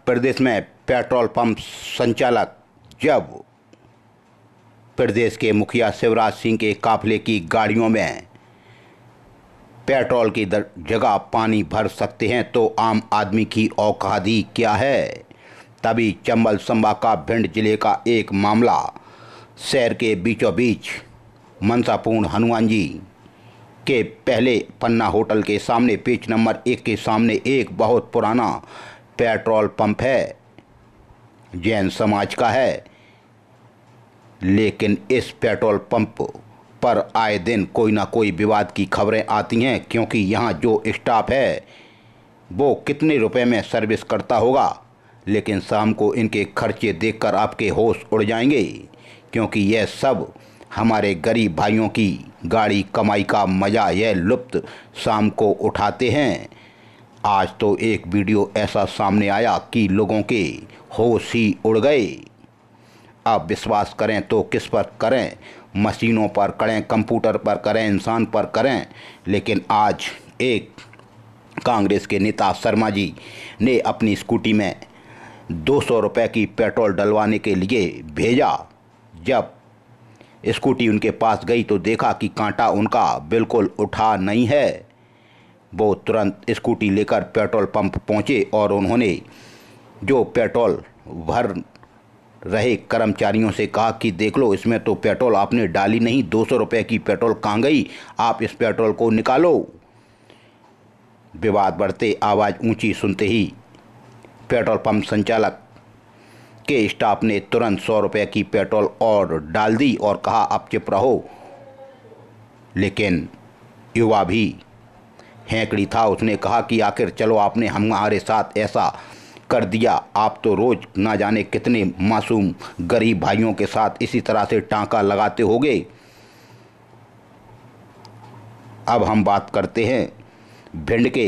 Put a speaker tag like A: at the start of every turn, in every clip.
A: प्रदेश में petrol pump संचालक जब प्रदेश के मुखिया शिवराज सिंह के काफिले की गाड़ियों में पेट्रोल की जगह पानी भर सकते हैं तो आम आदमी की औकात ही क्या है। तभी चंबल संभाग का भिंड जिले का एक मामला शहर के बीचों बीच मनसापूर्ण हनुमान जी के पहले पन्ना होटल के सामने पेज नंबर 1 के सामने एक बहुत पुराना पेट्रोल पंप है, जैन समाज का है। लेकिन इस पेट्रोल पंप पर आए दिन कोई ना कोई विवाद की खबरें आती हैं, क्योंकि यहाँ जो स्टाफ है वो कितने रुपए में सर्विस करता होगा। लेकिन शाम को इनके खर्चे देखकर आपके होश उड़ जाएंगे, क्योंकि यह सब हमारे गरीब भाइयों की गाड़ी कमाई का मज़ा यह लुत्फ़ शाम को उठाते हैं। आज तो एक वीडियो ऐसा सामने आया कि लोगों के होश ही उड़ गए। अब विश्वास करें तो किस पर करें, मशीनों पर करें, कंप्यूटर पर करें, इंसान पर करें। लेकिन आज एक कांग्रेस के नेता शर्मा जी ने अपनी स्कूटी में 200 रुपये की पेट्रोल डलवाने के लिए भेजा। जब स्कूटी उनके पास गई तो देखा कि कांटा उनका बिल्कुल उठा नहीं है। वो तुरंत स्कूटी लेकर पेट्रोल पंप पहुंचे और उन्होंने जो पेट्रोल भर रहे कर्मचारियों से कहा कि देख लो, इसमें तो पेट्रोल आपने डाली नहीं, 200 रुपये की पेट्रोल कहाँ गई, आप इस पेट्रोल को निकालो। विवाद बढ़ते आवाज़ ऊंची सुनते ही पेट्रोल पंप संचालक के स्टाफ ने तुरंत 100 रुपये की पेट्रोल और डाल दी और कहा आप चुप रहो। लेकिन युवा भी हैंकड़ी था, उसने कहा कि आखिर चलो आपने हमारे साथ ऐसा कर दिया, आप तो रोज़ ना जाने कितने मासूम गरीब भाइयों के साथ इसी तरह से टांका लगाते होगे। अब हम बात करते हैं भिंड के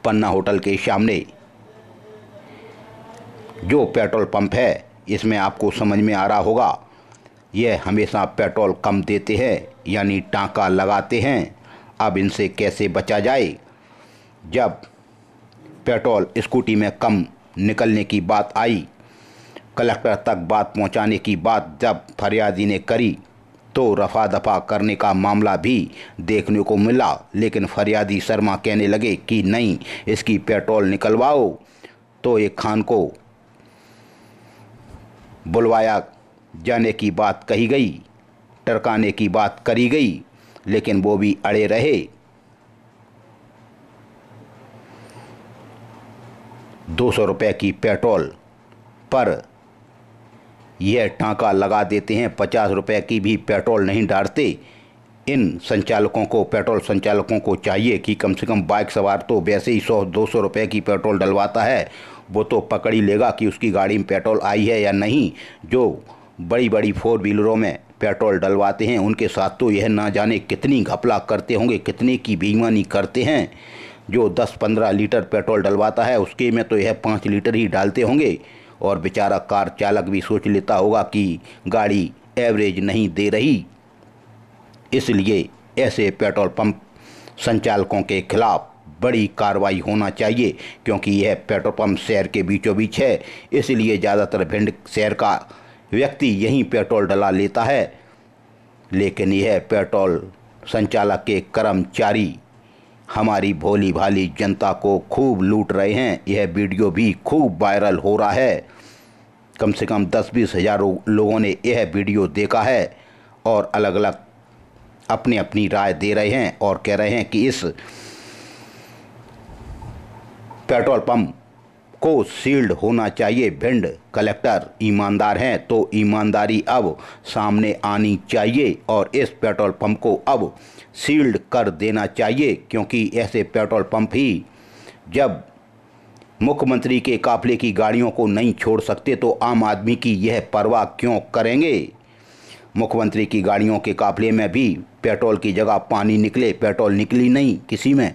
A: पन्ना होटल के सामने जो पेट्रोल पंप है। इसमें आपको समझ में आ रहा होगा, यह हमेशा पेट्रोल कम देते हैं, यानी टांका लगाते हैं। अब इनसे कैसे बचा जाए। जब पेट्रोल स्कूटी में कम निकलने की बात आई, कलेक्टर तक बात पहुंचाने की बात जब फरियादी ने करी तो रफा दफा करने का मामला भी देखने को मिला। लेकिन फरियादी शर्मा कहने लगे कि नहीं, इसकी पेट्रोल निकलवाओ। तो एक खान को बुलवाया जाने की बात कही गई, टरकाने की बात करी गई, लेकिन वो भी अड़े रहे। 200 रुपये की पेट्रोल पर यह टांका लगा देते हैं, 50 रुपये की भी पेट्रोल नहीं डालते। इन संचालकों को, पेट्रोल संचालकों को चाहिए कि कम से कम बाइक सवार तो वैसे ही 100-200 रुपये की पेट्रोल डलवाता है, वो तो पकड़ ही लेगा कि उसकी गाड़ी में पेट्रोल आई है या नहीं। जो बड़ी बड़ी 4 व्हीलरों में पेट्रोल डलवाते हैं उनके साथ तो यह ना जाने कितनी घपला करते होंगे, कितने की बेईमानी करते हैं। जो 10-15 लीटर पेट्रोल डलवाता है उसके में तो यह 5 लीटर ही डालते होंगे। और बेचारा कार चालक भी सोच लेता होगा कि गाड़ी एवरेज नहीं दे रही। इसलिए ऐसे पेट्रोल पंप संचालकों के खिलाफ बड़ी कार्रवाई होना चाहिए, क्योंकि यह पेट्रोल पंप शहर के बीचों बीच है। इसलिए ज़्यादातर भिंड शहर का व्यक्ति यहीं पेट्रोल डला लेता है। लेकिन यह पेट्रोल संचालक के कर्मचारी हमारी भोली भाली जनता को खूब लूट रहे हैं। यह वीडियो भी खूब वायरल हो रहा है। कम से कम 10-20 हज़ार लोगों ने यह वीडियो देखा है और अलग अलग अपनी अपनी राय दे रहे हैं और कह रहे हैं कि इस पेट्रोल पंप को सील्ड होना चाहिए। भिंड कलेक्टर ईमानदार हैं तो ईमानदारी अब सामने आनी चाहिए और इस पेट्रोल पंप को अब सील्ड कर देना चाहिए, क्योंकि ऐसे पेट्रोल पंप ही जब मुख्यमंत्री के काफिले की गाड़ियों को नहीं छोड़ सकते तो आम आदमी की यह परवाह क्यों करेंगे। मुख्यमंत्री की गाड़ियों के काफिले में भी पेट्रोल की जगह पानी निकले, पेट्रोल निकली नहीं किसी में,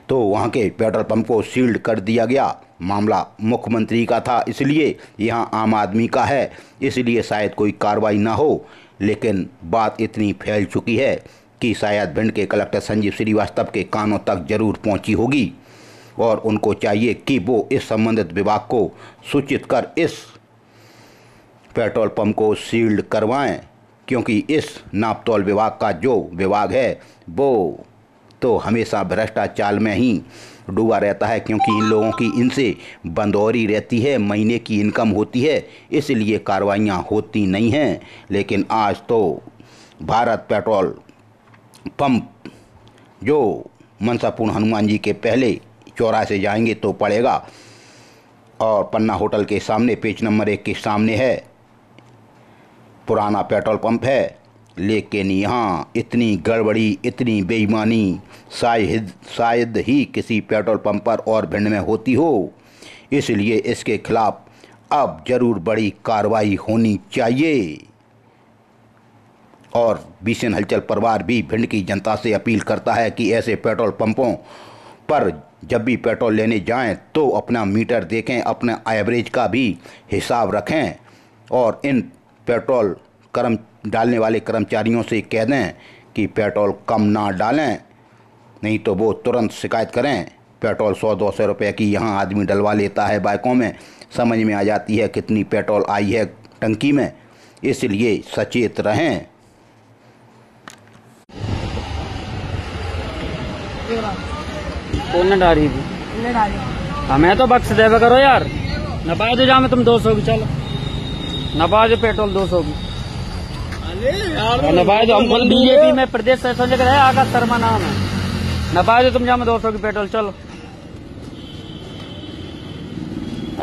A: तो वहाँ के पेट्रोल पंप को सील्ड कर दिया गया। मामला मुख्यमंत्री का था, इसलिए यहाँ आम आदमी का है, इसलिए शायद कोई कार्रवाई ना हो। लेकिन बात इतनी फैल चुकी है कि शायद भिंड के कलेक्टर संजीव श्रीवास्तव के कानों तक जरूर पहुँची होगी। और उनको चाहिए कि वो इस संबंधित विभाग को सूचित कर इस पेट्रोल पंप को सील्ड करवाएं, क्योंकि इस नापतोल विभाग का जो विभाग है वो तो हमेशा भ्रष्टाचार में ही डूबा रहता है, क्योंकि इन लोगों की इनसे बंदौरी रहती है, महीने की इनकम होती है, इसलिए कार्रवाइयाँ होती नहीं हैं। लेकिन आज तो भारत पेट्रोल पंप जो मनसापूर्ण हनुमान जी के पहले चौराहे से जाएंगे तो पड़ेगा, और पन्ना होटल के सामने पेज नंबर 1 के सामने है, पुराना पेट्रोल पंप है। लेकिन यहाँ इतनी गड़बड़ी, इतनी बेईमानी शायद ही किसी पेट्रोल पंप पर और भिंड में होती हो, इसलिए इसके खिलाफ अब जरूर बड़ी कार्रवाई होनी चाहिए। और बीएसएन हलचल परिवार भी भिंड की जनता से अपील करता है कि ऐसे पेट्रोल पंपों पर जब भी पेट्रोल लेने जाएं तो अपना मीटर देखें, अपना एवरेज का भी हिसाब रखें, और इन पेट्रोल डालने वाले कर्मचारियों से कह दें कि पेट्रोल कम ना डालें, नहीं तो वो तुरंत शिकायत करें। पेट्रोल 100-200 रुपये की यहाँ आदमी डलवा लेता है बाइकों में, समझ में आ जाती है कितनी पेट्रोल आई है टंकी में, इसलिए सचेत रहें।
B: कौन डाली थी? हमें तो बख्श देवे करो यार, न पाए तो जामे तुम 200 की, चलो न पाए तो पेट्रोल 200 की, न पाए तो हम बीजेपी में प्रदेश संयोजक है, आकाश शर्मा नाम है, न पाए तो तुम जामे 200 की पेट्रोल, चलो।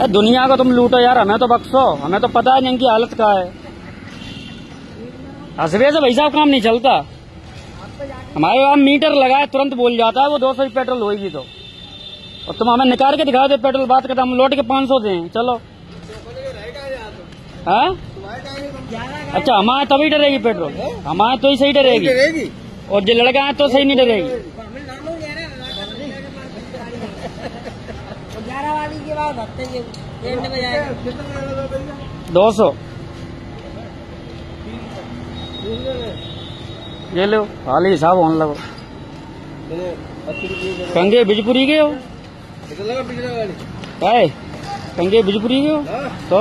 B: दुनिया को तुम लूटो यार, हमें तो बख्शो, हमें तो पता है नहीं इनकी हालत क्या है। हसबे से भाई साहब काम नहीं चलता, हमारे वहां मीटर लगाए तुरंत बोल जाता है वो 200 की पेट्रोल होगी तो, और तुम हमें निकाल के दिखा दे पेट्रोल, बात करते हम लौट के 500 दें, चलो। हाँ अच्छा, हमारे तभी डरेगी पेट्रोल, हमारे तो ही सही डरेगी, और जो लड़का है तो सही नहीं डरेगी। 200 ये लो, हाल ही हिसाब होने लगो। कंगे बिजपुरी गए हो काय? कंगे बिजपुरी गए हो तो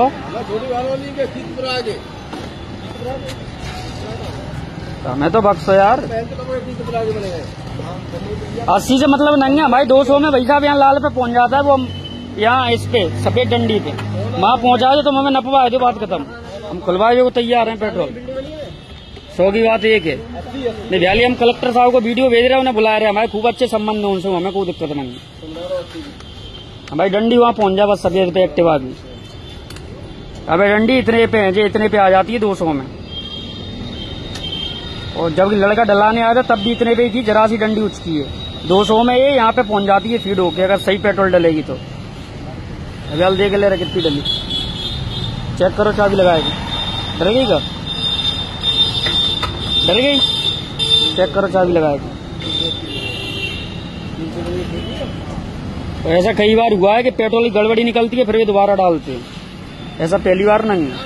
B: हमें तो बख्शो यार, 80 से मतलब नहीं है भाई, 200 में भाई साहब यहाँ लाल पे पहुंच जाता है, वो यहाँ इस पे सफेद डंडी पे वहाँ पहुंचा दो, तुम हमें नपवा दो, बात खत्म, हम खुलवाए को तैयार हैं पेट्रोल। 100 की बात एक है, नहीं भैया हम कलेक्टर साहब को वीडियो भेज रहे हैं, उन्हें बुला रहे हैं, हमारे खूब अच्छे संबंध है उनसे, हमें कोई दिक्कत नहीं है। भाई डंडी वहाँ पहुंच जाए बस, सफेद पे एक्टिवा की, अबे डंडी इतने पे है, जो इतने पे आ जाती है 200 में, और जब लड़का डलाने आया था तब भी इतने पे थी, जरा सी डंडी उचकी है, 200 में ये यहाँ पे पहुंच जाती है फीड होके, अगर सही पेट्रोल डलेगी तो। अभी देख ले रहा कितनी डली, चेक करो, चाबी लगाएगी, डर गई क्या? डर गई? चेक करो, चाबी लगाएगी। तो ऐसा कई बार हुआ है कि पेट्रोल की गड़बड़ी निकलती है, फिर ये दोबारा डालते हैं, ऐसा पहली बार नहीं है।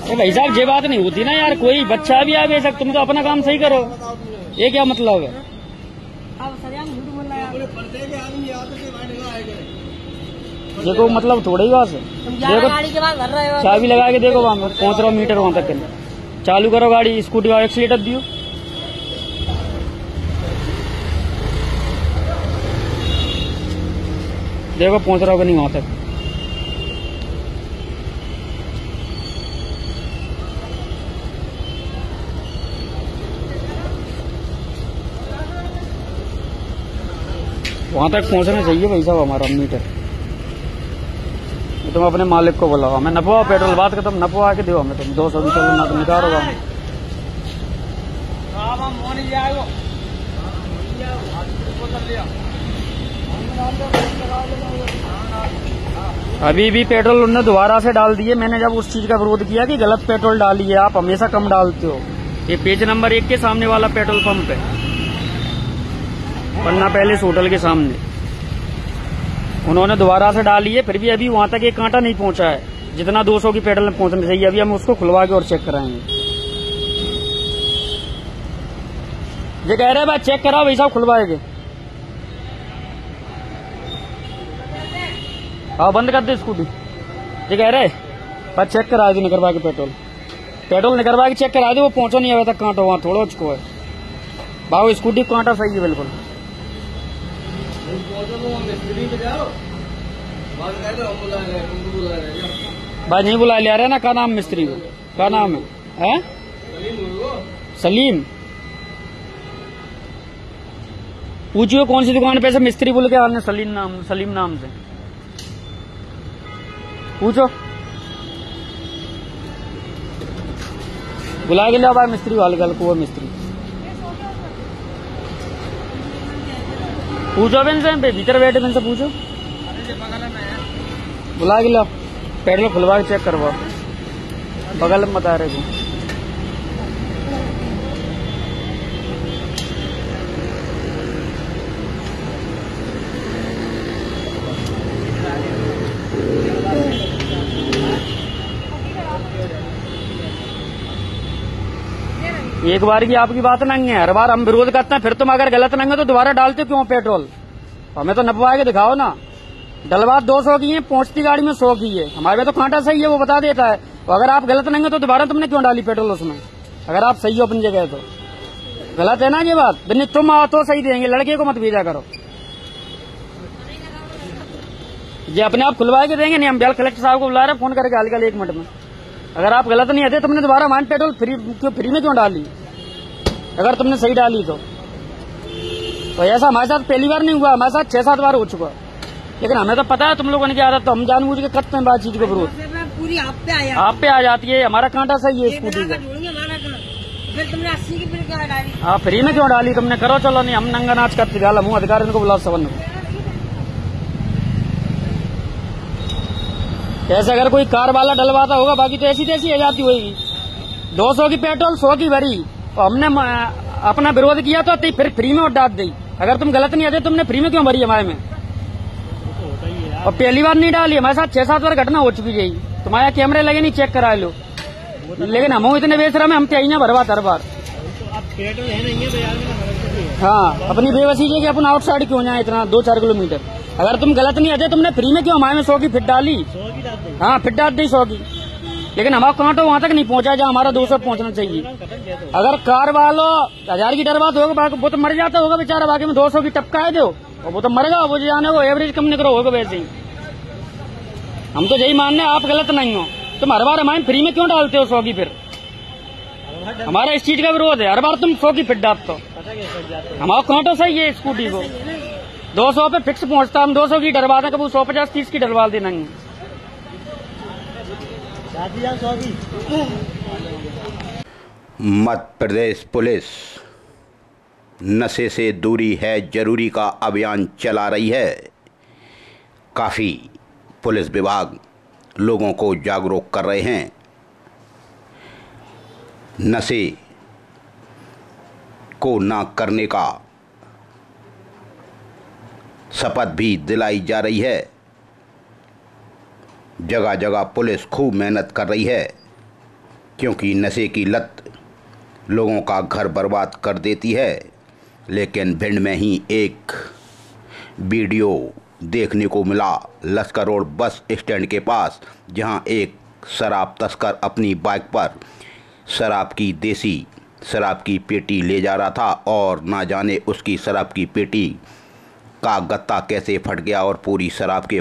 B: तो भाई साहब ये बात नहीं होती ना यार, कोई बच्चा भी आ बेशक, तुम तो अपना काम सही करो, ये क्या मतलब है? देखो मतलब थोड़ी बात है, देखो चाबी लगा के देखो, वहां पहुंच रहा मीटर वहां तक के लिए, चालू करो गाड़ी, स्कूटी का एक्सीलेटर दियो, देखो पहुंच रहा होगा नहीं वहां तक। वहां तक पहुंचना चाहिए भाई साहब हमारा मीटर। तुम अपने मालिक को बुलाओ, हमें नपवा पेट्रोल, बात खत्म, नपवा के दो हमें, तुम 200 की चलो ना, तो निकालो हमें। अभी भी पेट्रोल उन्होंने दोबारा से डाल दिए, मैंने जब उस चीज का विरोध किया कि गलत पेट्रोल डालिए, आप हमेशा कम डालते हो। ये पेज नंबर 1 के सामने वाला पेट्रोल पंप है, पन्ना पैलेस होटल के सामने, उन्होंने दोबारा से डाली है, फिर भी अभी वहां तक एक कांटा नहीं पहुंचा है, जितना 200 की पेट्रोल में पहुंचना चाहिए। अभी हम उसको खुलवा के और चेक कराएंगे। ये कह रहे हैं भाई चेक कराओ, भाई साहब खुलवाएंगे। हाँ बंद कर दे स्कूटी। ये कह रहे पर चेक करा दी निकलवा के पेट्रोल निकलवा के चेक करा दी। वो पहुंचो नहीं अभी तक कांटो वहाँ थोड़ा चुको है भाव स्कूटी कांटा सही है बिल्कुल। भाई नहीं बुला ले रहे ना। क्या नाम मिस्त्री को? क्या नाम है? सलीम। पूछिए कौन सी दुकान पे से मिस्त्री बोल के आपने सलीम नाम से पूछो। बुला के लिया भाई मिस्त्री वाले कल को। वो मिस्त्री पूछो इनसे भीतर बैठे इनसे पूछो। बुला के लिया पेट्रोल खुलवा के चेक करवाओ। बगल में बता रहे थे। एक बार की आपकी बात नहीं है। हर बार हम विरोध करते हैं फिर तुम अगर गलत नहीं है तो दोबारा डालते क्यों पेट्रोल? हमें तो नपवा के दिखाओ ना। डलवात 200 की है, पहुंचती गाड़ी में 100 की है। हमारे में तो कांटा सही है वो बता देता है। तो अगर आप गलत नहीं है तो दोबारा तुमने क्यों डाली पेट्रोल उसमें? अगर आप सही हो अपनी जगह तो गलत है ना ये बात। बिन्नी तुम आओ तो सही देंगे, लड़के को मत भेजा करो। ये अपने आप खुलवा के देंगे। नहीं हम बिहार कलेक्टर साहब को बुला रहे फोन करके हाल 1 मिनट में। अगर आप गलत नहीं आते तुमने दोबारा मान पेट्रोल फ्री में क्यों डाली? अगर तुमने सही डाली तो ऐसा हमारे साथ पहली बार नहीं हुआ, हमारे साथ 6-7 बार हो चुका। लेकिन हमें तो पता है तुम लोगों ने क्या आदत, तो हम जानबूझ के करते हैं बात चीज को विरोध।
C: पूरी आप पे आ जाती
B: है। हमारा कांटा सही है स्कूटी का।
C: फिर तुमने 80 की बिल क्या डाली?
B: हाँ फ्री में क्यों डाली तुमने? करो चलो। नहीं हम नंगा नाच करते गाल मुँह अधिकारी को बुलाओ सबन को। ऐसे अगर कोई कार वाला डलवाता होगा बाकी तो ऐसी तैसी आ जाती होगी। 200 की पेट्रोल 100 की भरी तो हमने अपना विरोध किया तो फिर फ्री में डाल दी। अगर तुम गलत नहीं आते तुमने फ्री में क्यों भरी हमारे में? और पहली बार नहीं डाली, हमारे साथ 6-7 बार घटना हो चुकी है। तुम्हारे कैमरे लगे नहीं, चेक करा लो। लेकिन हम इतने बेशरम है, हम चाहिए भरवा हर बार। हाँ अपनी बेबसी है कि अपन आउटसाइड क्यों जाए इतना 2-4 किलोमीटर। अगर तुम गलत नहीं आते तुमने फ्री में क्यों हमारे में 100 की फिट डाली? हाँ फिट डाल दी 100 की। लेकिन हमारा कांटो वहां तक नहीं पहुंचा जहाँ हमारा 200 पहुंचना चाहिए। अगर कार वालों 1000 की डरवात होगा वो तो मर जाता होगा बेचारा। बाकी में 200 की टपका दो और वो तो मरेगा। वो जाने को एवरेज कम निकलो होगा वैसे ही। हम तो यही मानने आप गलत नहीं हो। तुम हर बार हमारे फ्री में क्यों डालते हो 100 की? फिर हमारा इस चीज का विरोध है। हर बार तुम 100 की फिट डालते हो। हमारा कांटो सही है स्कूटी को 200 पे फिक्स पहुंचता। हम 200 की डरवाते कभी 150-30 की डरवा देना।
A: मध्य प्रदेश पुलिस नशे से दूरी है जरूरी का अभियान चला रही है। काफ़ी पुलिस विभाग लोगों को जागरूक कर रहे हैं। नशे को ना करने का शपथ भी दिलाई जा रही है। जगह जगह पुलिस खूब मेहनत कर रही है क्योंकि नशे की लत लोगों का घर बर्बाद कर देती है। लेकिन भिंड में ही एक वीडियो देखने को मिला लश्कर रोड बस स्टैंड के पास, जहां एक शराब तस्कर अपनी बाइक पर देसी शराब की पेटी ले जा रहा था और ना जाने उसकी शराब की पेटी का गत्ता कैसे फट गया और पूरी शराब के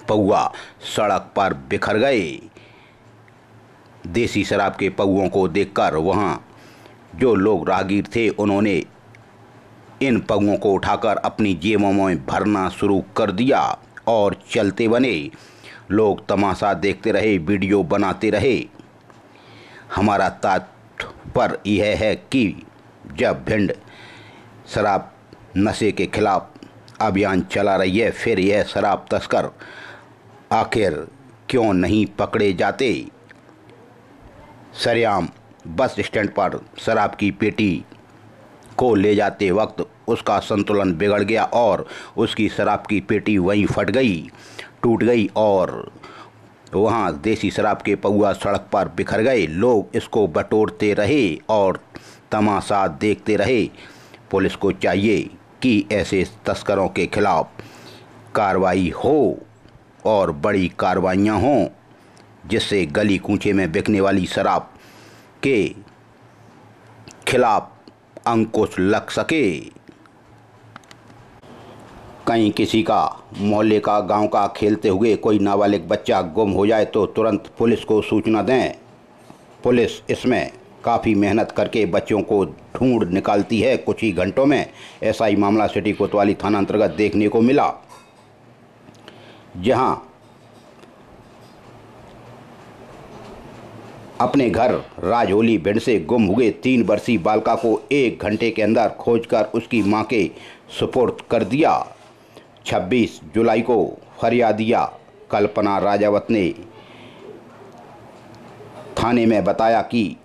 A: पौआ सड़क पर बिखर गए। देसी शराब के पौओं को देखकर वहां जो लोग राहगीर थे उन्होंने इन पौओं को उठाकर अपनी जेबों में भरना शुरू कर दिया और चलते बने। लोग तमाशा देखते रहे, वीडियो बनाते रहे। हमारा तात्पर्य यह है कि जब भिंड शराब नशे के खिलाफ अभियान चला रही है, फिर यह शराब तस्कर आखिर क्यों नहीं पकड़े जाते? सरेआम बस स्टैंड पर शराब की पेटी को ले जाते वक्त उसका संतुलन बिगड़ गया और उसकी शराब की पेटी वहीं फट गई, टूट गई और वहां देसी शराब के पौआ सड़क पर बिखर गए। लोग इसको बटोरते रहे और तमाशा देखते रहे। पुलिस को चाहिए कि ऐसे तस्करों के खिलाफ कार्रवाई हो और बड़ी कार्रवाइयाँ हों, जिससे गली कूचे में बिकने वाली शराब के खिलाफ अंकुश लग सके। कहीं किसी का, मोहल्ले का, गांव का खेलते हुए कोई नाबालिग बच्चा गुम हो जाए तो तुरंत पुलिस को सूचना दें। पुलिस इसमें काफ़ी मेहनत करके बच्चों को ढूंढ निकालती है कुछ ही घंटों में। ऐसा ही मामला सिटी कोतवाली थाना अंतर्गत देखने को मिला, जहां अपने घर राजहोली भिंड से गुम हुए 3 वर्षीय बालिका को 1 घंटे के अंदर खोजकर उसकी मां के सुपुर्द कर दिया। 26 जुलाई को फरियादिया कल्पना राजावत ने थाने में बताया कि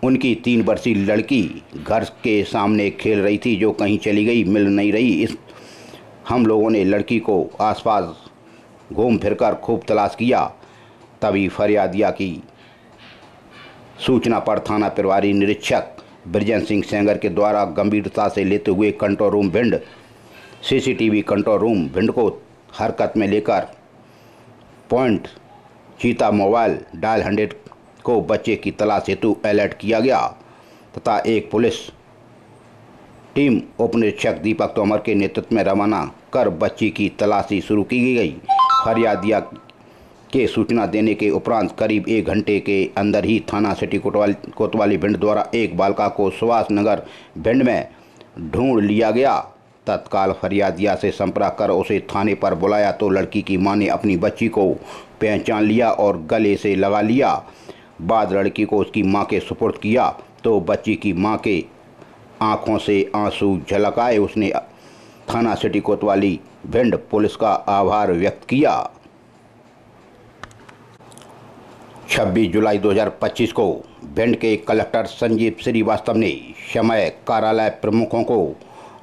A: उनकी 3 वर्षीय लड़की घर के सामने खेल रही थी, जो कहीं चली गई, मिल नहीं रही। हम लोगों ने लड़की को आसपास घूम फिरकर खूब तलाश किया। तभी फरियादिया की सूचना पर थाना प्रभारी निरीक्षक ब्रजेंद्र सिंह सेंगर के द्वारा गंभीरता से लेते हुए control room Bhind, CCTV control room Bhind को हरकत में लेकर पॉइंट चीता मोबाइल डायल 100 को बच्चे की तलाश हेतु अलर्ट किया गया तथा एक पुलिस टीम उप निरीक्षक दीपक तोमर के नेतृत्व में रवाना कर बच्ची की तलाशी शुरू की गई। फरियादिया के सूचना देने के उपरांत करीब 1 घंटे के अंदर ही थाना सिटी कोतवाली भिंड द्वारा एक बालिका को सुभाष नगर भिंड में ढूंढ लिया गया। तत्काल फरियादिया से संपर्क कर उसे थाने पर बुलाया तो लड़की की मां ने अपनी बच्ची को पहचान लिया और गले से लगा लिया। बाद लड़की को उसकी मां के सुपुर्द किया तो बच्ची की मां के आंखों से आंसू झलक आए। उसने थाना सिटी कोतवाली भिंड पुलिस का आभार व्यक्त किया। 26 जुलाई 2025 को भिंड के कलेक्टर संजीव श्रीवास्तव ने समय कार्यालय प्रमुखों को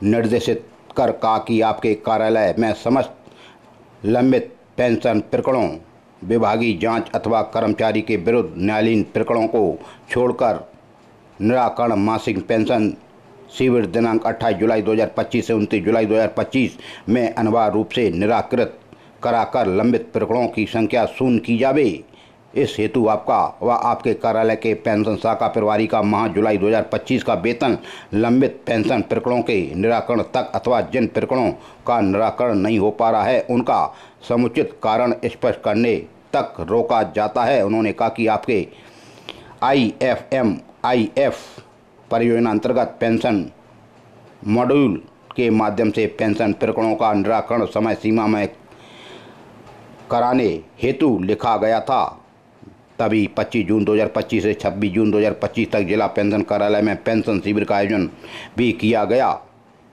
A: निर्देशित कर कहा कि आपके कार्यालय में समस्त लंबित पेंशन प्रकरणों, विभागीय जांच अथवा कर्मचारी के विरुद्ध न्यायालयीन प्रकरणों को छोड़कर निराकरण मासिक पेंशन शिविर दिनांक 28 जुलाई 2025 से 29 जुलाई 2025 में अनिवार्य रूप से निराकृत कराकर लंबित प्रकरणों की संख्या शून्य की जावे। इस हेतु आपका व आपके कार्यालय के पेंशन शाखा प्रभारी का माह जुलाई 2025 का वेतन लंबित पेंशन प्रकरणों के निराकरण तक अथवा जिन प्रकरणों का निराकरण नहीं हो पा रहा है उनका समुचित कारण स्पष्ट करने तक रोका जाता है। उन्होंने कहा कि आपके IFMIF परियोजना अंतर्गत पेंशन मॉड्यूल के माध्यम से पेंशन प्रकरणों का निराकरण समय सीमा में कराने हेतु लिखा गया था। तभी 25 जून 2025 से 26 जून 2025 तक जिला पेंशन कार्यालय में पेंशन शिविर का आयोजन भी किया गया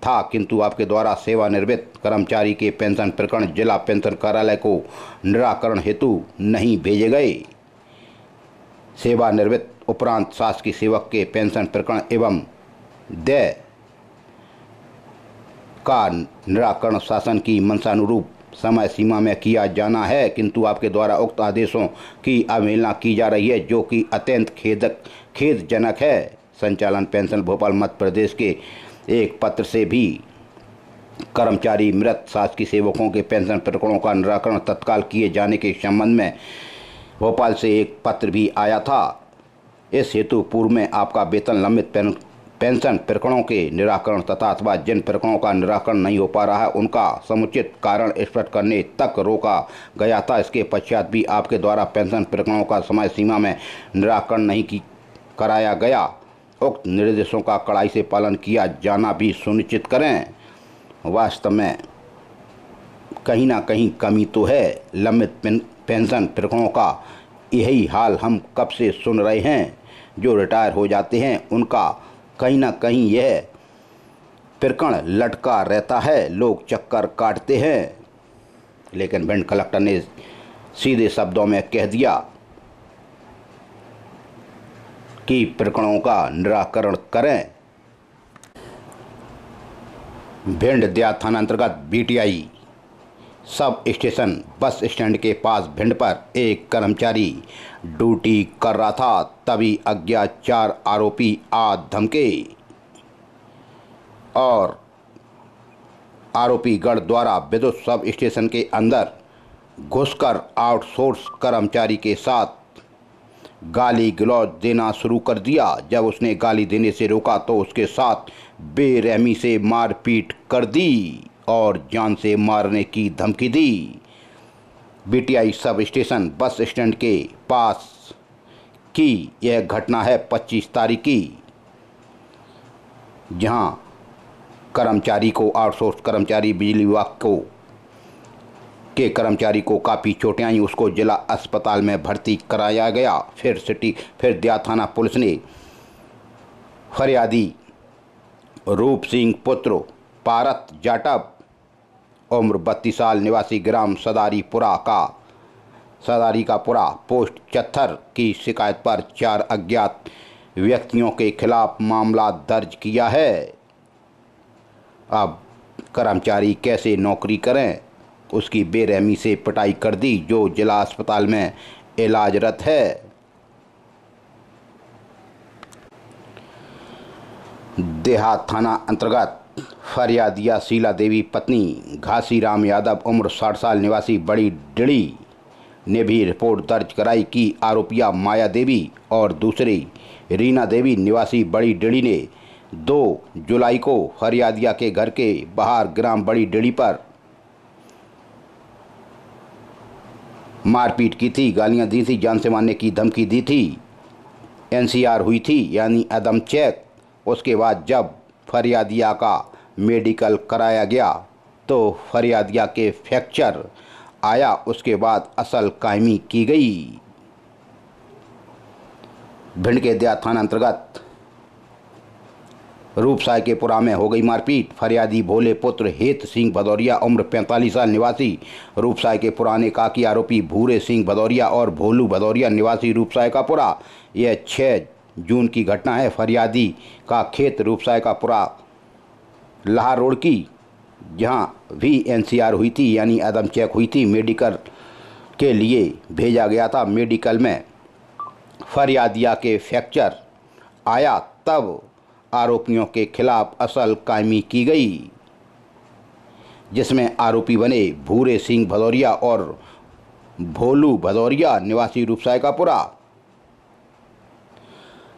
A: था, किंतु आपके द्वारा सेवानिवृत्त कर्मचारी के पेंशन प्रकरण जिला पेंशन कार्यालय को निराकरण हेतु नहीं भेजे गए। सेवानिवृत्त उपरांत शासकीय सेवक के पेंशन प्रकरण एवं देय का निराकरण शासन की मंशानुरूप समय सीमा में किया जाना है, किंतु आपके द्वारा उक्त आदेशों की अवहेलना की जा रही है, जो कि अत्यंत खेदजनक है। संचालन पेंशन भोपाल मध्य प्रदेश के एक पत्र से भी कर्मचारी मृत शासकीय सेवकों के पेंशन प्रकरणों का निराकरण तत्काल किए जाने के संबंध में भोपाल से एक पत्र भी आया था। इस हेतु पूर्व में आपका वेतन लंबित पेंशन प्रकरणों के निराकरण तथा अथवा जिन प्रकरणों का निराकरण नहीं हो पा रहा है उनका समुचित कारण स्पष्ट करने तक रोका गया था। इसके पश्चात भी आपके द्वारा पेंशन प्रकरणों का समय सीमा में निराकरण नहीं कराया गया। उक्त निर्देशों का कड़ाई से पालन किया जाना भी सुनिश्चित करें। वास्तव में कहीं ना कहीं कमी तो है। लंबित पेंशन प्रकरणों का यही हाल हम कब से सुन रहे हैं। जो रिटायर हो जाते हैं उनका कहीं ना कहीं यह प्रकरण लटका रहता है, लोग चक्कर काटते हैं। लेकिन भिंड कलेक्टर ने सीधे शब्दों में कह दिया कि प्रकरणों का निराकरण करें। भिंड देहात थाना अंतर्गत BTI sub station bus stand के पास भिंड पर एक कर्मचारी ड्यूटी कर रहा था, तभी अज्ञात 4 आरोपी आ धमके और आरोपी गण द्वारा विद्युत सब स्टेशन के अंदर घुसकर आउटसोर्स कर्मचारी के साथ गाली गलौज देना शुरू कर दिया। जब उसने गाली देने से रोका तो उसके साथ बेरहमी से मारपीट कर दी और जान से मारने की धमकी दी। BTI substation bus stand के पास की यह घटना है 25 तारीख की, जहां कर्मचारी को आउटसोर्स कर्मचारी बिजली विभाग के कर्मचारी को काफ़ी चोटें आईं। उसको जिला अस्पताल में भर्ती कराया गया। फिर देहात थाना पुलिस ने फरियादी रूप सिंह पुत्र पारत जाटव उम्र 32 साल निवासी ग्राम सदारी का पुरा पोस्ट चत्थर की शिकायत पर 4 अज्ञात व्यक्तियों के खिलाफ मामला दर्ज किया है। अब कर्मचारी कैसे नौकरी करें, उसकी बेरहमी से पिटाई कर दी, जो जिला अस्पताल में इलाजरत है। देहात थाना अंतर्गत फरियादिया शीला देवी पत्नी घासीराम यादव उम्र 60 साल निवासी बड़ी डिड़ी ने भी रिपोर्ट दर्ज कराई कि आरोपिया माया देवी और दूसरी रीना देवी निवासी बड़ी डिड़ी ने 2 जुलाई को फरियादिया के घर के बाहर ग्राम बड़ी डिड़ी पर मारपीट की थी, गालियां दी थी, जान से मारने की धमकी दी थी। एनसीआर हुई थी यानी अदम चेक। उसके बाद जब फरियादिया का मेडिकल कराया गया तो फरियादिया के फ्रैक्चर आया। उसके बाद असल कायमी की गई। भिंड के देहात थाना अंतर्गत रूपसाय के पुरा में हो गई मारपीट। फरियादी भोले पुत्र हेत सिंह भदौरिया उम्र 45 साल निवासी रूपसाय के पुरा ने कहा कि आरोपी भूरे सिंह भदौरिया और भोलू भदौरिया निवासी रूपसाय का पुरा। यह 6 जून की घटना है। फरियादी का खेत रूपसाय का पुरा लाहौर रोड की, जहां भी एनसीआर हुई थी यानी अदम चेक हुई थी, मेडिकल के लिए भेजा गया था। मेडिकल में फरियादिया के फ्रैक्चर आया, तब आरोपियों के खिलाफ असल कायमी की गई, जिसमें आरोपी बने भूरे सिंह भदौरिया और भोलू भदौरिया निवासी रूपसाय का पुरा।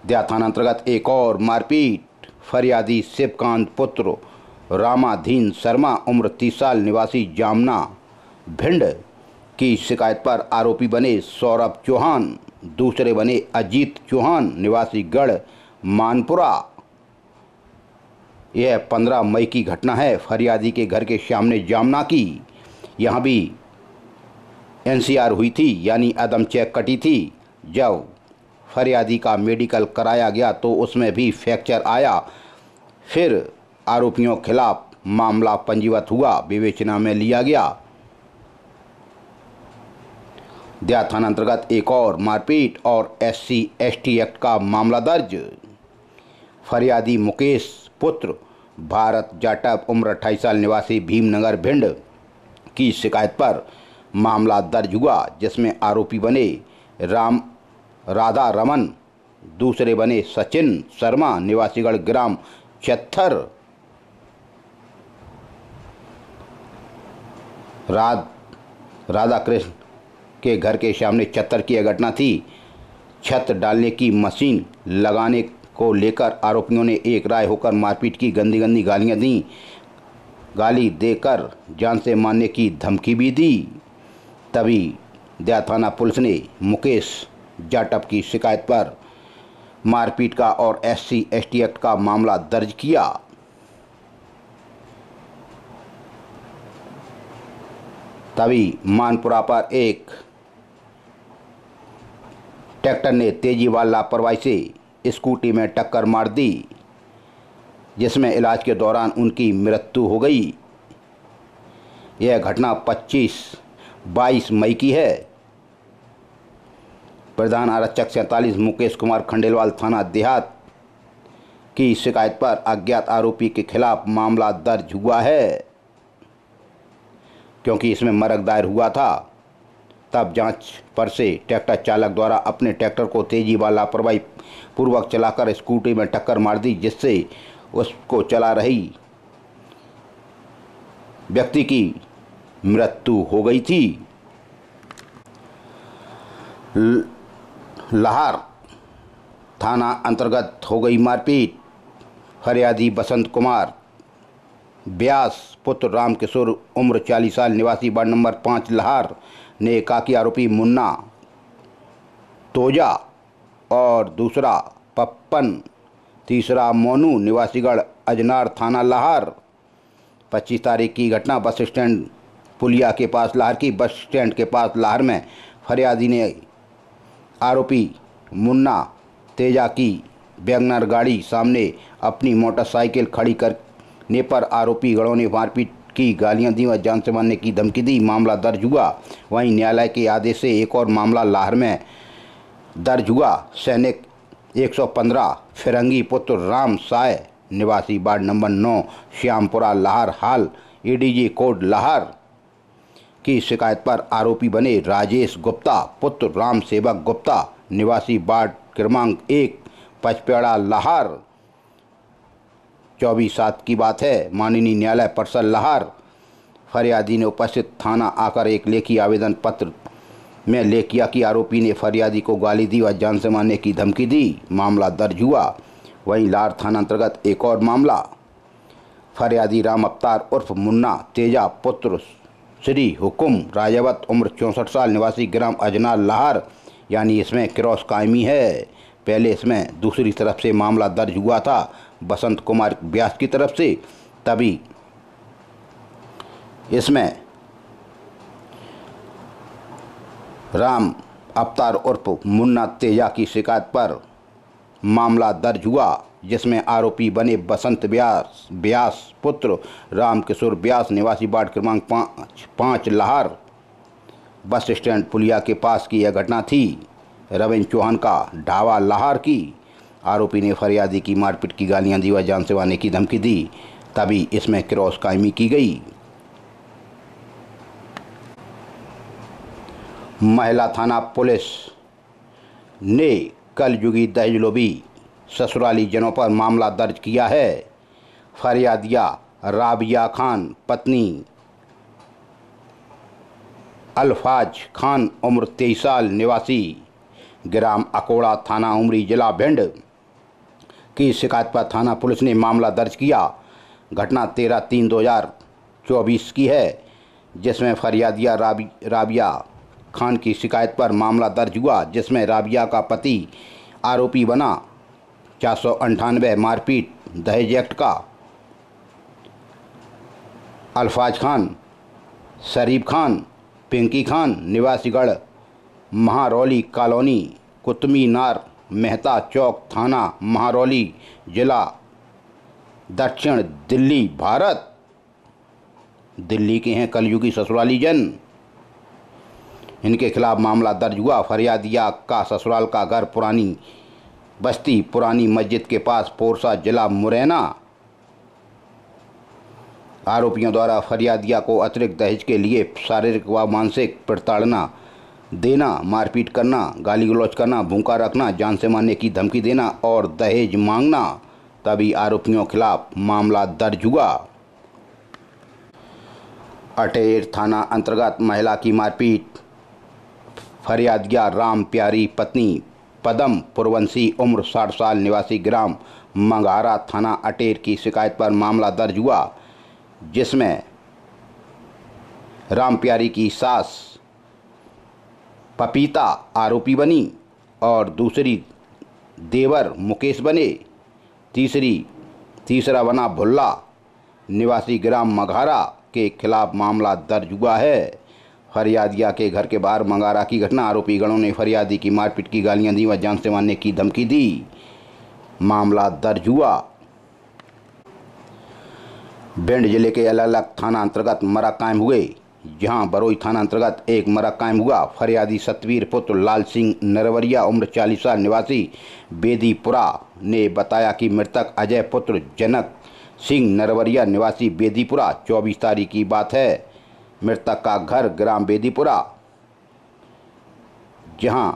A: देहात थाना अंतर्गत एक और मारपीट। फरियादी शिवकांत पुत्र रामाधीन शर्मा उम्र 30 साल निवासी जामना भिंड की शिकायत पर आरोपी बने सौरभ चौहान, दूसरे बने अजीत चौहान निवासी गढ़ मानपुरा। यह 15 मई की घटना है। फरियादी के घर के सामने जामना की, यहाँ भी एनसीआर हुई थी यानी अदम चेक कटी थी। जब फरियादी का मेडिकल कराया गया तो उसमें भी फ्रैक्चर आया। फिर आरोपियों के खिलाफ मामला पंजीबद्ध हुआ, विवेचना में लिया गया। देहात थाना अंतर्गत एक और मारपीट और SC/ST एक्ट का मामला दर्ज। फरियादी मुकेश पुत्र भारत जाटव उम्र 28 साल निवासी भीमनगर भिंड की शिकायत पर मामला दर्ज हुआ, जिसमें आरोपी बने राधा रमन, दूसरे बने सचिन शर्मा निवासीगढ़ ग्राम चत्थर। राधा कृष्ण के घर के सामने चत्थर की यह घटना थी। छत डालने की मशीन लगाने को लेकर आरोपियों ने एक राय होकर मारपीट की, गंदी गंदी गालियां दी, गाली देकर जान से मारने की धमकी भी दी। तभी देहात थाना पुलिस ने मुकेश जाटव की शिकायत पर मारपीट का और SC/ST एक्ट का मामला दर्ज किया। तभी मानपुरा पर एक ट्रैक्टर ने तेजी व लापरवाही से स्कूटी में टक्कर मार दी, जिसमें इलाज के दौरान उनकी मृत्यु हो गई। यह घटना 22 मई की है। प्रधान आरक्षक 47 मुकेश कुमार खंडेलवाल थाना देहात की शिकायत पर अज्ञात आरोपी के खिलाफ मामला दर्ज हुआ है। क्योंकि इसमें मर्ग दायर हुआ था, तब जांच पर से ट्रैक्टर चालक द्वारा अपने ट्रैक्टर को तेजी व लापरवाही पूर्वक चलाकर स्कूटी में टक्कर मार दी, जिससे उसको चला रही व्यक्ति की मृत्यु हो गई थी। लाहौर थाना अंतर्गत हो गई मारपीट। फरियादी बसंत कुमार व्यास पुत्र रामकिशोर उम्र 40 साल निवासी वार्ड नंबर 5 लाहौर ने एकाकी आरोपी मुन्ना तोजा और दूसरा पप्पन, तीसरा मोनू निवासीगढ़ अजनार थाना लाहौर। 25 तारीख की घटना बस स्टैंड पुलिया के पास लाहौर की बस स्टैंड के पास लाहौर में फरियादी ने आरोपी मुन्ना तेजा की वैगनर गाड़ी सामने अपनी मोटरसाइकिल खड़ी करने पर आरोपी गणों ने मारपीट की, गालियां दी व जान से मारने की धमकी दी। मामला दर्ज हुआ। वहीं न्यायालय के आदेश से एक और मामला लाहौर में दर्ज हुआ। सैनिक 115 फिरंगी पुत्र राम साय निवासी वार्ड नंबर 9 श्यामपुरा लाहौर हाल एडीजे कोड लाहौर की शिकायत पर आरोपी बने राजेश गुप्ता पुत्र राम सेवक गुप्ता निवासी वार्ड क्रमांक 1 पचपेड़ा लाहौर। 24/7 की बात है। माननीय न्यायालय परिसर लाहौर। फरियादी ने उपस्थित थाना आकर एक लेखी आवेदन पत्र में लिख किया कि आरोपी ने फरियादी को गाली दी व जान से मारने की धमकी दी। मामला दर्ज हुआ। वहीं लाहौर थाना अंतर्गत एक और मामला। फरियादी राम अवतार उर्फ मुन्ना तेजा पुत्र श्री हुकुम राजावत उम्र 64 साल निवासी ग्राम अजनार लाहौर, यानी इसमें क्रॉस कायमी है। पहले इसमें दूसरी तरफ से मामला दर्ज हुआ था बसंत कुमार व्यास की तरफ से, तभी इसमें राम अवतार उर्फ मुन्ना तेजा की शिकायत पर मामला दर्ज हुआ, जिसमें आरोपी बने बसंत व्यास पुत्र रामकिशोर व्यास निवासी वार्ड क्रमांक 5 लाहौर। बस स्टैंड पुलिया के पास की यह घटना थी। रविंद्र चौहान का ढाबा लाहौर की। आरोपी ने फरियादी की मारपीट की, गालियां दी व जान से मारने की धमकी दी, तभी इसमें क्रॉस कायमी की गई। महिला थाना पुलिस ने कलयुगी दहेजलोभी ससुराली जनों पर मामला दर्ज किया है। फरियादिया राबिया खान पत्नी अल्फाज खान उम्र 23 साल निवासी ग्राम अकोड़ा थाना उमरी जिला भिंड की शिकायत पर थाना पुलिस ने मामला दर्ज किया। घटना 13/3/2024 की है, जिसमें फरियादिया राबिया खान की शिकायत पर मामला दर्ज हुआ, जिसमें राबिया का पति आरोपी बना 498 मारपीट दहेज एक्ट का। अल्फाज खान, शरीफ खान, पिंकी खान निवासीगढ़ महारौली कॉलोनी कुतमी नार मेहता चौक थाना महारौली जिला दक्षिण दिल्ली भारत। दिल्ली के हैं कलयुगी ससुराली जन। इनके खिलाफ मामला दर्ज हुआ। फरियादिया का ससुराल का घर पुरानी बस्ती पुरानी मस्जिद के पास पोरसा जिला मुरैना। आरोपियों द्वारा फरियादिया को अतिरिक्त दहेज के लिए शारीरिक व मानसिक प्रताड़ना देना, मारपीट करना, गाली गलौज करना, भूखा रखना, जान से मारने की धमकी देना और दहेज मांगना, तभी आरोपियों के खिलाफ मामला दर्ज हुआ। अटेर थाना अंतर्गत महिला की मारपीट। फरियादिया राम प्यारी पत्नी पदम पुरवंशी उम्र 60 साल निवासी ग्राम मंगारा थाना अटेर की शिकायत पर मामला दर्ज हुआ, जिसमें राम प्यारी की सास पपीता आरोपी बनी और दूसरी देवर मुकेश बने। तीसरा बना भुल्ला निवासी ग्राम मघारा के खिलाफ मामला दर्ज हुआ है। फरियादिया के घर के बाहर मंगारा की घटना। आरोपी गणों ने फरियादी की मारपीट की, गालियां दी व जान से मारने की धमकी दी। मामला दर्ज हुआ। भिंड जिले के अलग अलग थाना अंतर्गत मरक कायम हुए, जहां बरोई थाना अंतर्गत एक मरक कायम हुआ। फरियादी सतवीर पुत्र लाल सिंह नरवरिया उम्र 40 साल निवासी बेदीपुरा ने बताया कि मृतक अजय पुत्र जनक सिंह नरवरिया निवासी बेदीपुरा। 24 तारीख की बात है। मृतक का घर ग्राम बेदीपुरा, जहां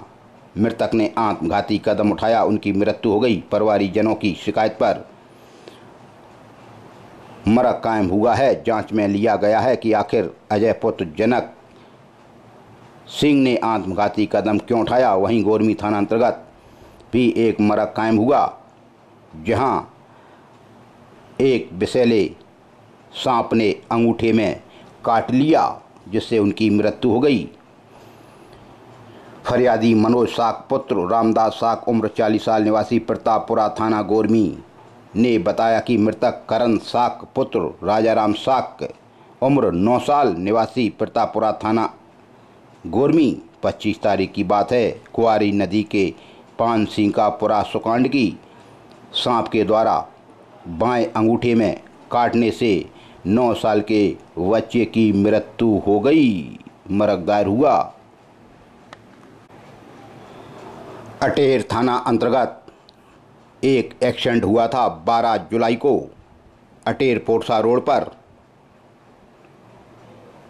A: मृतक ने आत्मघाती कदम उठाया, उनकी मृत्यु हो गई। परिवारीजनों की शिकायत पर मरक कायम हुआ है। जांच में लिया गया है कि आखिर अजय पुत्र जनक सिंह ने आत्मघाती कदम क्यों उठाया। वहीं गोरमी थाना अंतर्गत भी एक मरक कायम हुआ, जहां एक विषैले सांप ने अंगूठे में काट लिया, जिससे उनकी मृत्यु हो गई। फरियादी मनोज साक पुत्र रामदास साक उम्र 40 साल निवासी प्रतापपुरा थाना गोरमी ने बताया कि मृतक करण साक पुत्र राजाराम साक उम्र 9 साल निवासी प्रतापपुरा थाना गोरमी 25 तारीख की बात है, कुआरी नदी के पानसिंकापुरा सुकांड की सांप के द्वारा बाएं अंगूठे में काटने से 9 साल के बच्चे की मृत्यु हो गई। मरक दायर हुआ। अटेर थाना अंतर्गत एक एक्सीडेंट हुआ था 12 जुलाई को अटेर पोटसा रोड पर,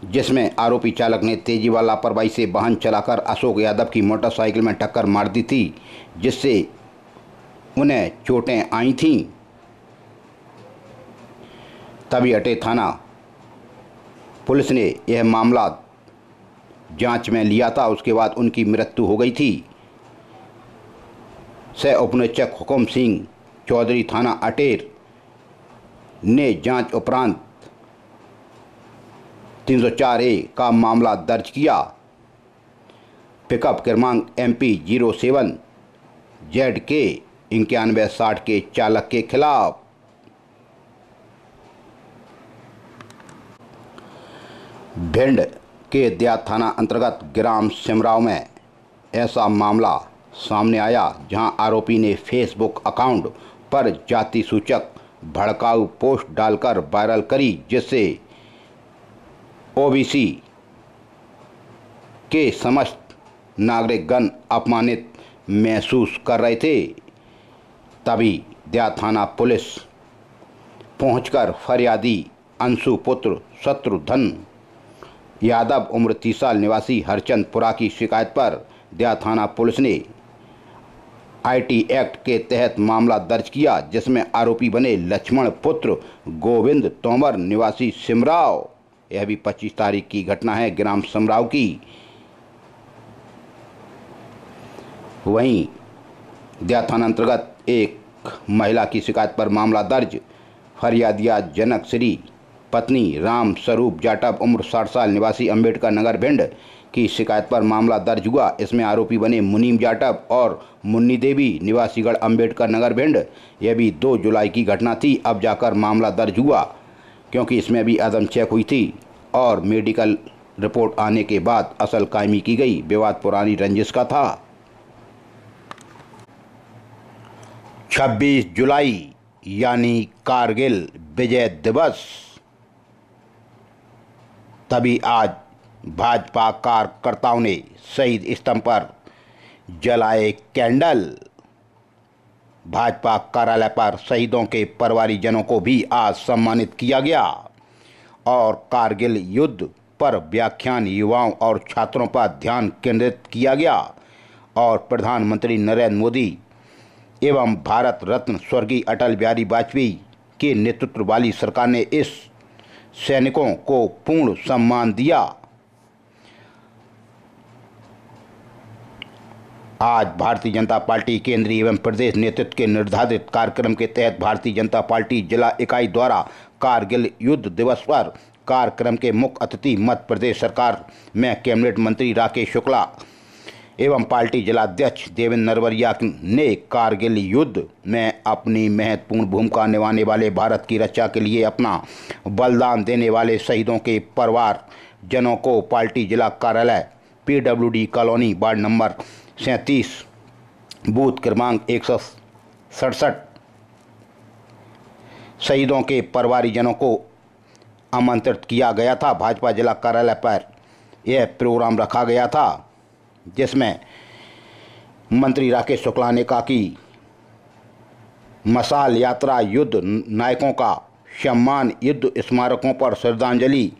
A: जिसमें आरोपी चालक ने तेजी व लापरवाही से वाहन चलाकर अशोक यादव की मोटरसाइकिल में टक्कर मार दी थी, जिससे उन्हें चोटें आई थीं। तभी अटेर थाना पुलिस ने यह मामला जांच में लिया था। उसके बाद उनकी मृत्यु हो गई थी। सह उपनिरीक्षक हुकुम सिंह चौधरी थाना अटेर ने जांच उपरांत 304A का मामला दर्ज किया। पिकअप क्रमांक MP 07 ZK 9160 के चालक के खिलाफ। भिंड के देहात थाना अंतर्गत ग्राम सिमराव में ऐसा मामला सामने आया, जहां आरोपी ने फेसबुक अकाउंट पर जाति सूचक भड़काऊ पोस्ट डालकर वायरल करी, जिससे OBC के समस्त नागरिकगण अपमानित महसूस कर रहे थे। तभी देहात थाना पुलिस पहुंचकर फरियादी अंशु पुत्र शत्रुघ्न यादव उम्र 30 साल निवासी हरचंदपुरा की शिकायत पर देहात थाना पुलिस ने IT एक्ट के तहत मामला दर्ज किया, जिसमें आरोपी बने लक्ष्मण पुत्र गोविंद तोमर निवासी सिमराव। यह भी 25 तारीख की घटना है, ग्राम सिमराव की। वहीं देहात थाना अंतर्गत एक महिला की शिकायत पर मामला दर्ज। फरियादिया जनक श्री पत्नी राम स्वरूप जाटव उम्र 60 साल निवासी अंबेडकर नगर भिंड की शिकायत पर मामला दर्ज हुआ। इसमें आरोपी बने मुनीम जाटव और मुन्नी देवी निवासीगढ़ अंबेडकर नगर भिंड। यह भी 2 जुलाई की घटना थी। अब जाकर मामला दर्ज हुआ, क्योंकि इसमें भी आदम चेक हुई थी और मेडिकल रिपोर्ट आने के बाद असल कायमी की गई। विवाद पुरानी रंजिश का था। 26 जुलाई यानी कारगिल विजय दिवस। तभी आज भाजपा कार्यकर्ताओं ने शहीद स्तंभ पर जलाए कैंडल। भाजपा कार्यालय पर शहीदों के परिवारजनों को भी आज सम्मानित किया गया और कारगिल युद्ध पर व्याख्यान युवाओं और छात्रों पर ध्यान केंद्रित किया गया और प्रधानमंत्री नरेंद्र मोदी एवं भारत रत्न स्वर्गीय अटल बिहारी वाजपेयी के नेतृत्व वाली सरकार ने इस सैनिकों को पूर्ण सम्मान दिया। आज भारतीय जनता पार्टी केंद्रीय एवं प्रदेश नेतृत्व के निर्धारित कार्यक्रम के तहत भारतीय जनता पार्टी जिला इकाई द्वारा कारगिल युद्ध दिवस पर कार्यक्रम के मुख्य अतिथि मध्य प्रदेश सरकार में कैबिनेट मंत्री राकेश शुक्ला एवं पार्टी जिलाध्यक्ष देवेंद्र नरवरिया ने कारगिल युद्ध में अपनी महत्वपूर्ण भूमिका निभाने वाले भारत की रक्षा के लिए अपना बलिदान देने वाले शहीदों के परिवार जनों को पार्टी जिला कार्यालय PWD colony ward number 37 booth क्रमांक 167 शहीदों के परिवारजनों को आमंत्रित किया गया था। भाजपा जिला कार्यालय पर यह प्रोग्राम रखा गया था, जिसमें मंत्री राकेश शुक्ला ने कहा कि मशाल यात्रा युद्ध नायकों का सम्मान, युद्ध स्मारकों पर श्रद्धांजलि,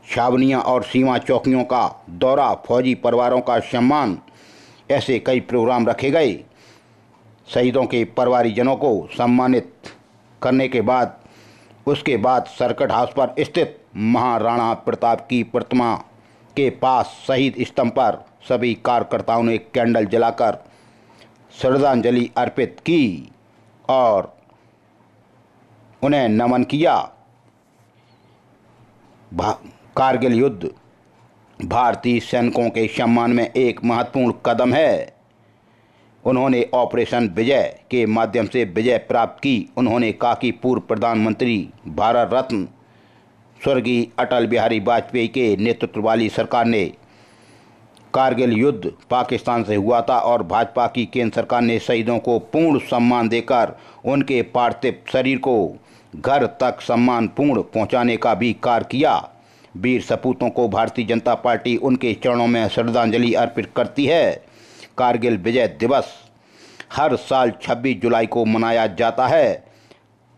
A: छावनियां और सीमा चौकियों का दौरा, फौजी परिवारों का सम्मान, ऐसे कई प्रोग्राम रखे गए। शहीदों के परिवारजनों को सम्मानित करने के बाद उसके बाद सर्किट हाउस पर स्थित महाराणा प्रताप की प्रतिमा के पास शहीद स्तंभ पर सभी कार्यकर्ताओं ने कैंडल जलाकर श्रद्धांजलि अर्पित की और उन्हें नमन किया। कारगिल युद्ध भारतीय सैनिकों के सम्मान में एक महत्वपूर्ण कदम है। उन्होंने ऑपरेशन विजय के माध्यम से विजय प्राप्त की। उन्होंने कहा कि पूर्व प्रधानमंत्री भारत रत्न स्वर्गीय अटल बिहारी वाजपेयी के नेतृत्व वाली सरकार ने कारगिल युद्ध पाकिस्तान से हुआ था और भाजपा की केंद्र सरकार ने शहीदों को पूर्ण सम्मान देकर उनके पार्थिव शरीर को घर तक सम्मानपूर्ण पहुंचाने का भी कार्य किया। वीर सपूतों को भारतीय जनता पार्टी उनके चरणों में श्रद्धांजलि अर्पित करती है। कारगिल विजय दिवस हर साल 26 जुलाई को मनाया जाता है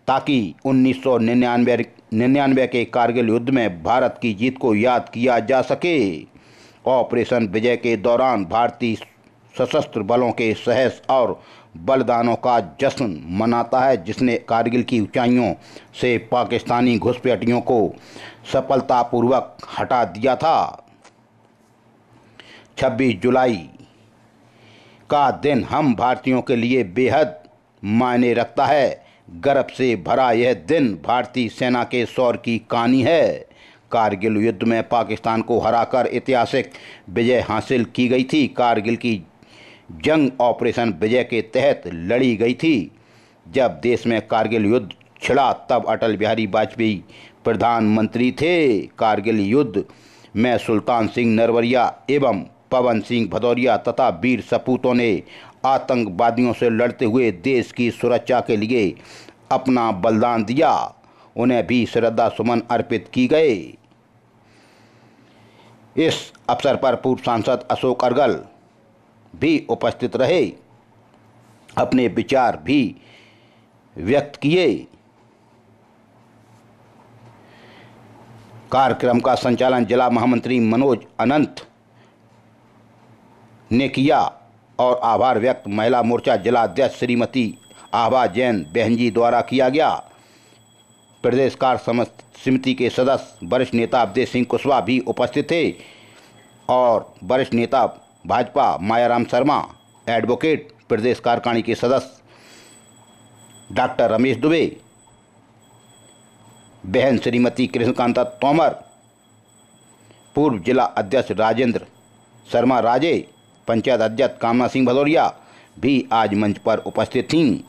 A: ताकि 1999 के कारगिल युद्ध में भारत की जीत को याद किया जा सके। ऑपरेशन विजय के दौरान भारतीय सशस्त्र बलों के साहस और बलिदानों का जश्न मनाता है, जिसने कारगिल की ऊंचाइयों से पाकिस्तानी घुसपैठियों को सफलतापूर्वक हटा दिया था। 26 जुलाई का दिन हम भारतीयों के लिए बेहद मायने रखता है। गर्व से भरा यह दिन भारतीय सेना के शौर्य की कहानी है। कारगिल युद्ध में पाकिस्तान को हराकर ऐतिहासिक विजय हासिल की गई थी। कारगिल की जंग ऑपरेशन विजय के तहत लड़ी गई थी। जब देश में कारगिल युद्ध छिड़ा तब अटल बिहारी वाजपेयी प्रधानमंत्री थे। कारगिल युद्ध में सुल्तान सिंह नरवरिया एवं पवन सिंह भदौरिया तथा वीर सपूतों ने आतंकवादियों से लड़ते हुए देश की सुरक्षा के लिए अपना बलिदान दिया। उन्हें भी श्रद्धा सुमन अर्पित की गए। इस अवसर पर पूर्व सांसद अशोक अरगल भी उपस्थित रहे, अपने विचार भी व्यक्त किए। कार्यक्रम का संचालन जिला महामंत्री मनोज अनंत ने किया और आभार व्यक्त महिला मोर्चा जिला अध्यक्ष श्रीमती आभा जैन बहन जी द्वारा किया गया। प्रदेश कार्य समिति के सदस्य वरिष्ठ नेता अवधेश सिंह कुशवाहा भी उपस्थित थे और वरिष्ठ नेता भाजपा मायाराम शर्मा, एडवोकेट प्रदेश कार्यकारिणी के सदस्य डॉक्टर रमेश दुबे, बहन श्रीमती कृष्णकांता तोमर, पूर्व जिला अध्यक्ष राजेंद्र शर्मा राजे, पंचायत अध्यक्ष कामना सिंह भदौरिया भी आज मंच पर उपस्थित थीं।